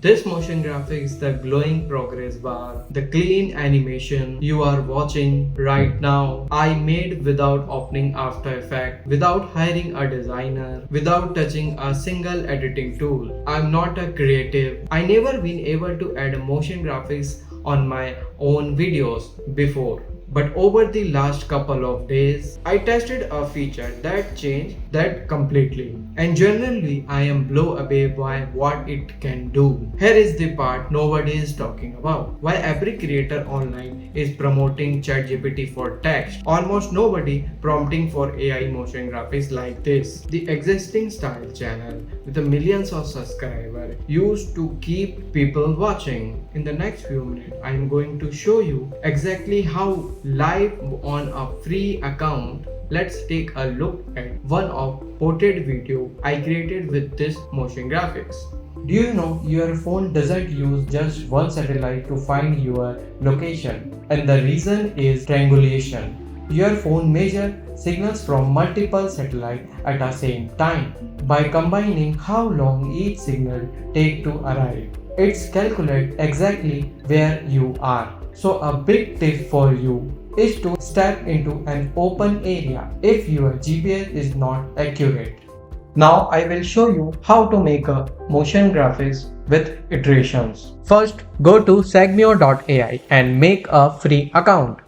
This motion graphics, the glowing progress bar, the clean animation you are watching right now, I made without opening After Effects, without hiring a designer, without touching a single editing tool. I'm not a creative. I never been able to add motion graphics on my own videos before. But over the last couple of days, I tested a feature that changed that completely. And generally, I am blown away by what it can do. Here is the part nobody is talking about. While every creator online is promoting ChatGPT for text, almost nobody prompting for AI motion graphics like this. The existing style channel with the millions of subscribers used to keep people watching. In the next few minutes, I am going to show you exactly how live on a free account. Let's take a look at one of portrait video I created with this motion graphics. Do you know your phone doesn't use just one satellite to find your location? And the reason is triangulation. Your phone measures signals from multiple satellites at the same time. By combining how long each signal takes to arrive, it's calculate exactly where you are. So a big tip for you is to step into an open area if your GPS is not accurate. Now I will show you how to make a motion graphics with iterations. First, go to segmio.ai and make a free account.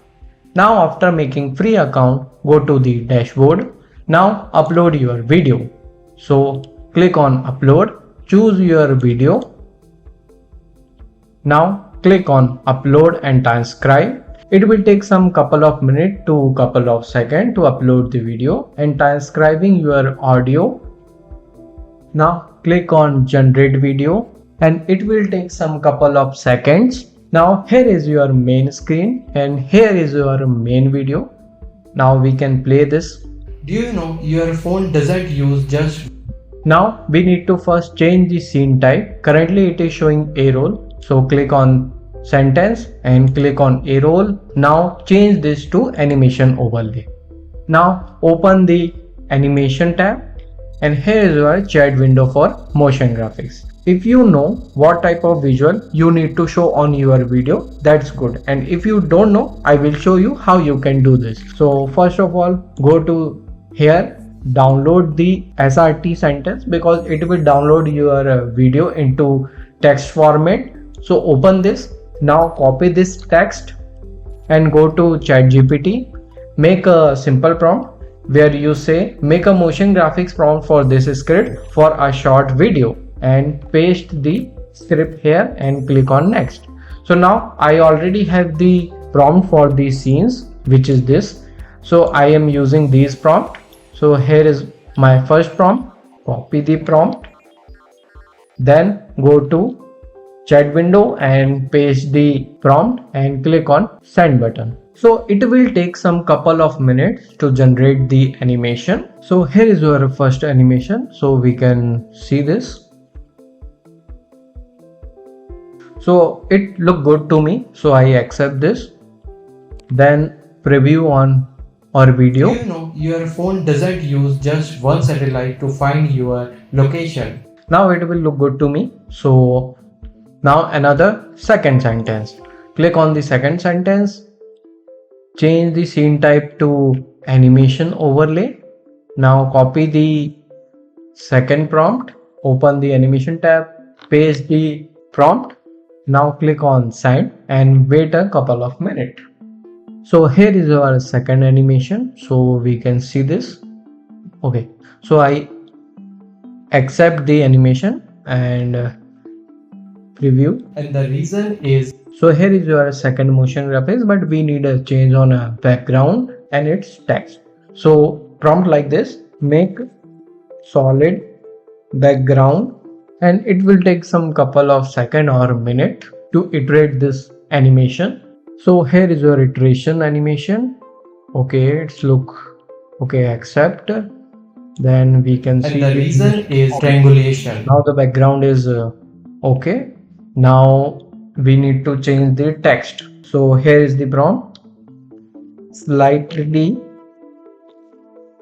Now after making free account, go to the dashboard. Now upload your video. So click on upload, choose your video. Now click on upload and transcribe. It will take some couple of minutes to couple of seconds to upload the video and transcribing your audio. Now click on generate video and it will take some couple of seconds. Now here is your main screen and here is your main video. Now we can play this. Do you know your phone doesn't use just. Now we need to first change the scene type. Currently it is showing A-roll. So click on sentence and click on A-roll. Now change this to animation overlay. Now open the animation tab and here is your chat window for motion graphics. If you know what type of visual you need to show on your video, that's good. And if you don't know, I will show you how you can do this. So first of all, go to here, download the SRT sentence because it will download your video into text format. So open this. Now copy this text and go to ChatGPT. Make a simple prompt where you say make a motion graphics prompt for this script for a short video and paste the script here and click on next. So now I already have the prompt for these scenes, which is this. So I am using these prompt. So here is my first prompt. Copy the prompt, then go to chat window and paste the prompt and click on send button. So it will take some couple of minutes to generate the animation. So here is your first animation. So we can see this. So it looked good to me. So I accept this. Then preview on our video. Do you know your phone doesn't use just one satellite to find your location? Now it will look good to me. So now another second sentence. Click on the second sentence. Change the scene type to animation overlay. Now copy the second prompt. Open the animation tab. Paste the prompt. Now click on send and wait a couple of minutes. So here is our second animation. So we can see this. Okay. So I accept the animation and preview. And the reason is, so here is your second motion graphics, but we need a change on a background and its text. So prompt like this, make solid background, and it will take some couple of seconds or a minute to iterate this animation. So here is your iteration animation. Okay, it's look okay, accept. Then we can see the reason is triangulation. Now the background is okay. Now we need to change the text. So here is the prompt. Slightly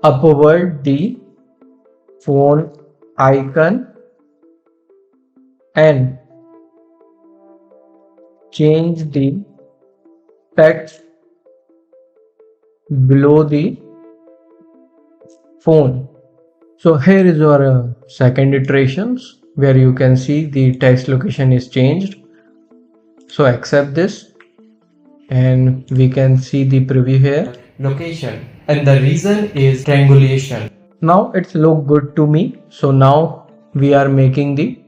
upward the phone icon and change the text below the phone. So here is your second iterations where you can see the text location is changed. So accept this and we can see the preview here. Location, and the reason is triangulation. Now it's look good to me. So now we are making the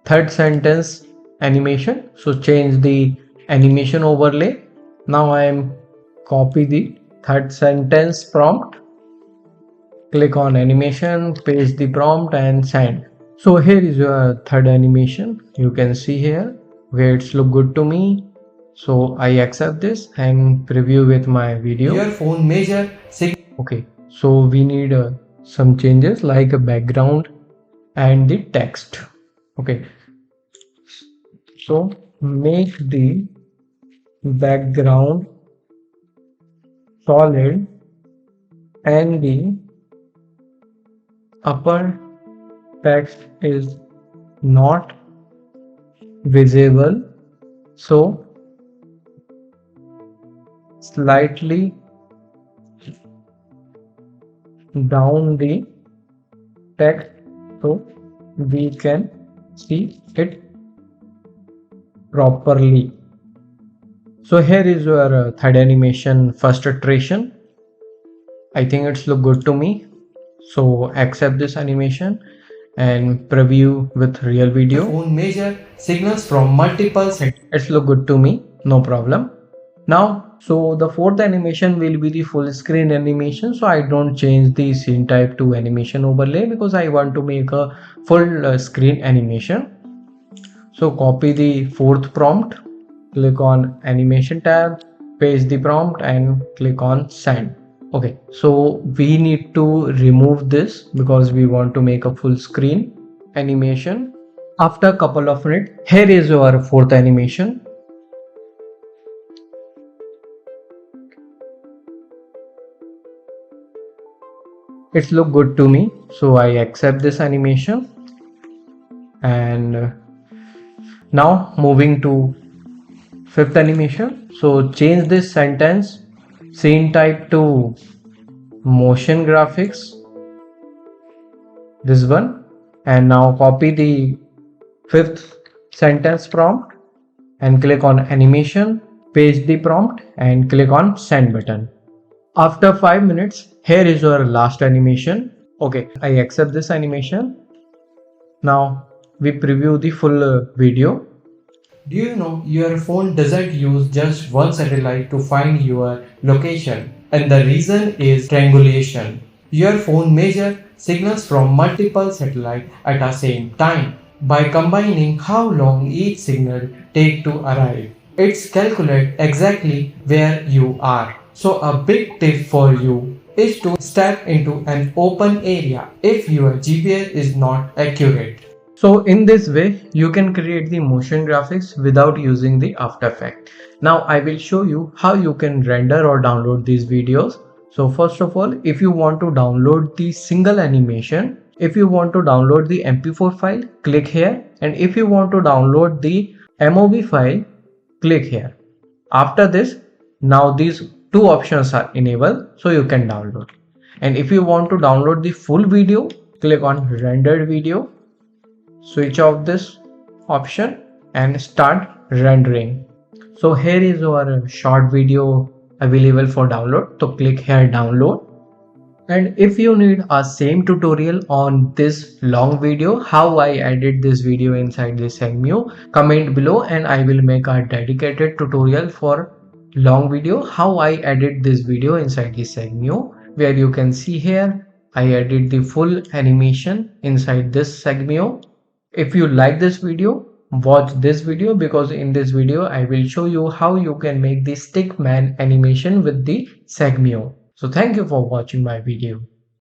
third sentence animation. So change the animation overlay. Now I am copy the third sentence prompt, click on animation, paste the prompt and send. So here is your third animation. You can see here where it's look good to me. So I accept this and preview with my video. Your phone measure Okay, so we need some changes like a background and the text. Okay, so make the background solid and the upper text is not visible, so slightly down the text so we can see it properly. So here is your third animation, first iteration. I think it's look good to me. So accept this animation and preview with real video. phone measure signals from multiple It's look good to me, no problem. Now, so the fourth animation will be the full screen animation. So I don't change the scene type to animation overlay because I want to make a full screen animation. So copy the fourth prompt, click on animation tab, paste the prompt and click on send. Okay, so we need to remove this because we want to make a full screen animation. After a couple of minutes, here is your fourth animation. It's look good to me, so I accept this animation. And now moving to fifth animation. So change this sentence scene type to motion graphics, this one, and now copy the fifth sentence prompt and click on animation, paste the prompt and click on send button. After 5 minutes, here is your last animation. Okay, I accept this animation. Now we preview the full video. Do you know your phone doesn't use just one satellite to find your location? And the reason is triangulation. Your phone measures signals from multiple satellites at the same time. By combining how long each signal take to arrive, it's calculate exactly where you are. So a big tip for you is to step into an open area if your GPS is not accurate. So in this way, you can create the motion graphics without using the After Effects. Now I will show you how you can render or download these videos. So first of all, if you want to download the single animation, if you want to download the MP4 file, click here. And if you want to download the MOV file, click here. After this, now these two options are enabled, so you can download. And if you want to download the full video, click on rendered video. Switch off this option and start rendering. So here is our short video available for download. So click here download. And if you need a same tutorial on this long video, how I edit this video inside this Segmio, comment below and I will make a dedicated tutorial for long video how I edit this video inside the Segmio, where you can see here I edit the full animation inside this Segmio. If you like this video, watch this video because in this video I will show you how you can make the stickman animation with the Segmio. So thank you for watching my video.